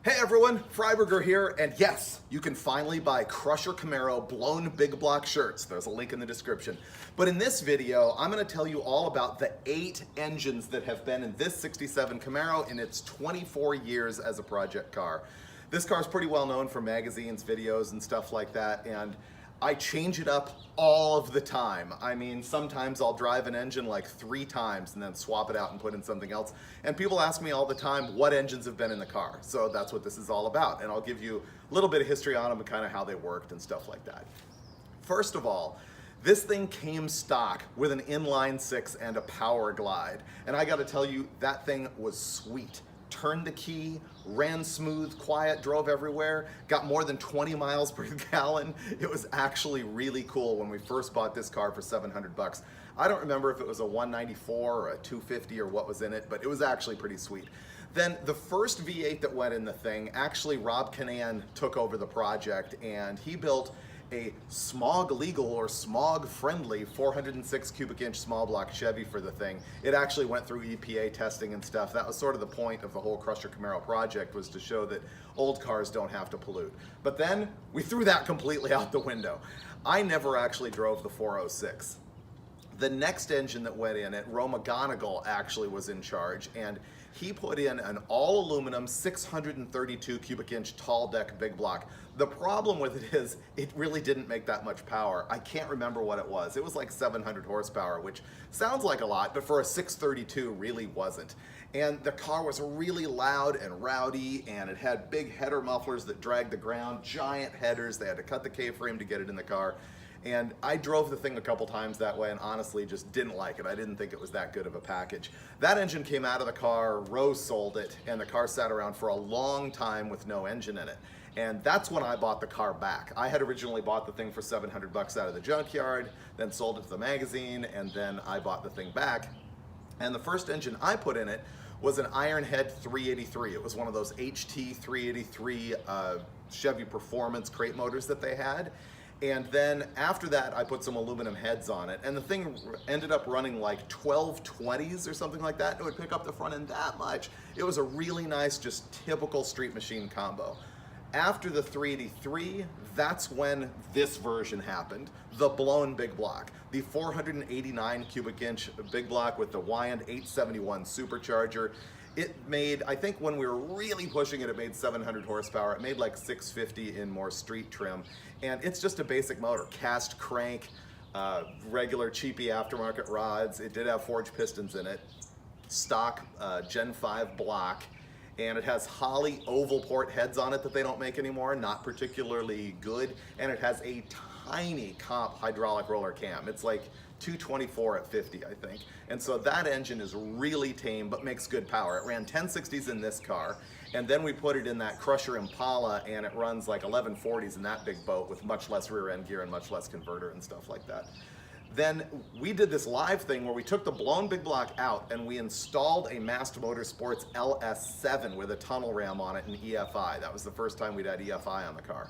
Hey everyone, Freiberger here, and yes, you can finally buy Crusher Camaro blown big block shirts. There's a link in the description. But in this video, I'm going to tell you all about the 8 engines that have been in this 67 Camaro in its 24 years as a project car. This car is pretty well known for magazines, videos, and stuff like that, and I change it up all of the time. I mean, sometimes I'll drive an engine like 3 times and then swap it out and put in something else. And people ask me all the time what engines have been in the car. So that's what this is all about. And I'll give you a little bit of history on them and kind of how they worked and stuff like that. First of all, this thing came stock with an inline 6 and a power glide. And I gotta tell you, that thing was sweet. Turned the key, ran smooth, quiet, drove everywhere, got more than 20 miles per gallon. It was actually really cool when we first bought this car for 700 bucks. I don't remember if it was a 194 or a 250 or what was in it, but it was actually pretty sweet. Then the first V8 that went in the thing, actually Rob Canan took over the project and he built a smog legal or smog friendly 406 cubic inch small block Chevy for the thing. It actually went through EPA testing and stuff. That was sort of the point of the whole Crusher Camaro project, was to show that old cars don't have to pollute. But then we threw that completely out the window. I never actually drove the 406. The next engine that went in it, Roma Gonigal actually was in charge, and he put in an all aluminum 632 cubic inch tall deck big block. The problem with it is it really didn't make that much power. I can't remember what it was. It was like 700 horsepower, which sounds like a lot, but for a 632 really wasn't. And the car was really loud and rowdy, and it had big header mufflers that dragged the ground, giant headers. They had to cut the K-frame to get it in the car. And I drove the thing a couple times that way and honestly just didn't like it. I didn't think it was that good of a package. That engine came out of the car, Rose sold it, and the car sat around for a long time with no engine in it. And that's when I bought the car back. I had originally bought the thing for 700 bucks out of the junkyard, then sold it to the magazine, and then I bought the thing back. And the first engine I put in it was an Ironhead 383. It was one of those HT 383 Chevy Performance crate motors that they had. And then after that, I put some aluminum heads on it, and the thing ended up running like 1220s or something like that. It would pick up the front end that much. It was a really nice, just typical street machine combo. After the 383, that's when this version happened, the blown big block. The 489 cubic inch big block with the Wyand 871 supercharger. It made, I think when we were really pushing it, it made 700 horsepower. It made like 650 in more street trim. And it's just a basic motor, cast crank, regular cheapy aftermarket rods. It did have forged pistons in it, stock Gen 5 block, and it has Holley oval port heads on it that they don't make anymore, not particularly good. And it has a tiny comp hydraulic roller cam. It's like 224 at 50, I think. And so that engine is really tame, but makes good power. It ran 1060s in this car, and then we put it in that Crusher Impala, and it runs like 1140s in that big boat with much less rear end gear and much less converter and stuff like that. Then we did this live thing where we took the blown big block out and we installed a Mast Motorsports LS7 with a tunnel ram on it and EFI. That was the first time we'd had EFI on the car.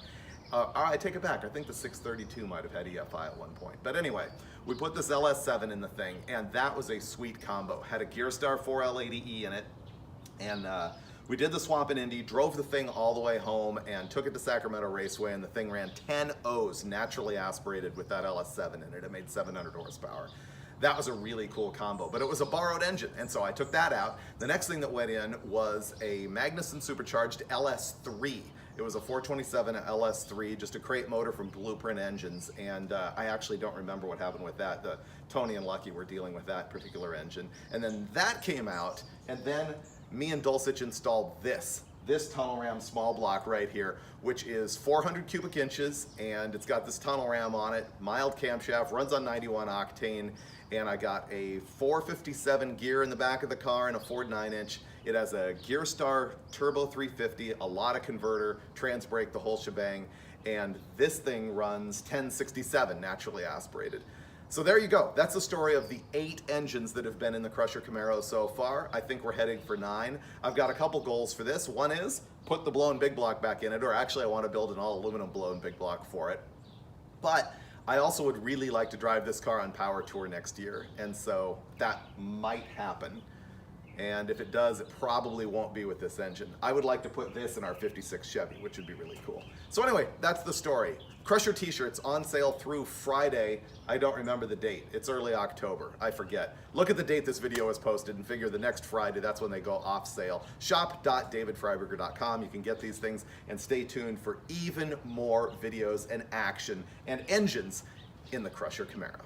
I take it back, I think the 632 might have had EFI at one point. But anyway, we put this LS7 in the thing, and that was a sweet combo. Had a Gearstar 4L80E in it, and we did the swamp in Indy, drove the thing all the way home, and took it to Sacramento Raceway, and the thing ran 10 O's naturally aspirated with that LS7 in it. It made 700 horsepower. That was a really cool combo, but it was a borrowed engine, and so I took that out. The next thing that went in was a Magnuson supercharged LS3. It was a 427 LS3, just a crate motor from Blueprint Engines, and I actually don't remember what happened with that. Tony and Lucky were dealing with that particular engine. And then that came out, and then me and Dulcich installed this tunnel ram small block right here, which is 400 cubic inches, and it's got this tunnel ram on it, mild camshaft, runs on 91 octane, and I got a 457 gear in the back of the car and a Ford 9-inch. It has a Gearstar Turbo 350, a lot of converter, trans brake, the whole shebang, and this thing runs 1067 naturally aspirated. So there you go. That's the story of the 8 engines that have been in the Crusher Camaro so far. I think we're heading for 9. I've got a couple goals for this. One is put the blown big block back in it, or actually I want to build an all aluminum blown big block for it. But I also would really like to drive this car on Power Tour next year, and so that might happen. And if it does, it probably won't be with this engine. I would like to put this in our 56 Chevy, which would be really cool. So anyway, that's the story. Crusher t-shirts on sale through Friday. I don't remember the date. It's early October. I forget. Look at the date this video was posted and figure the next Friday, that's when they go off sale. Shop.davidfreiberger.com. You can get these things, and stay tuned for even more videos and action and engines in the Crusher Camaro.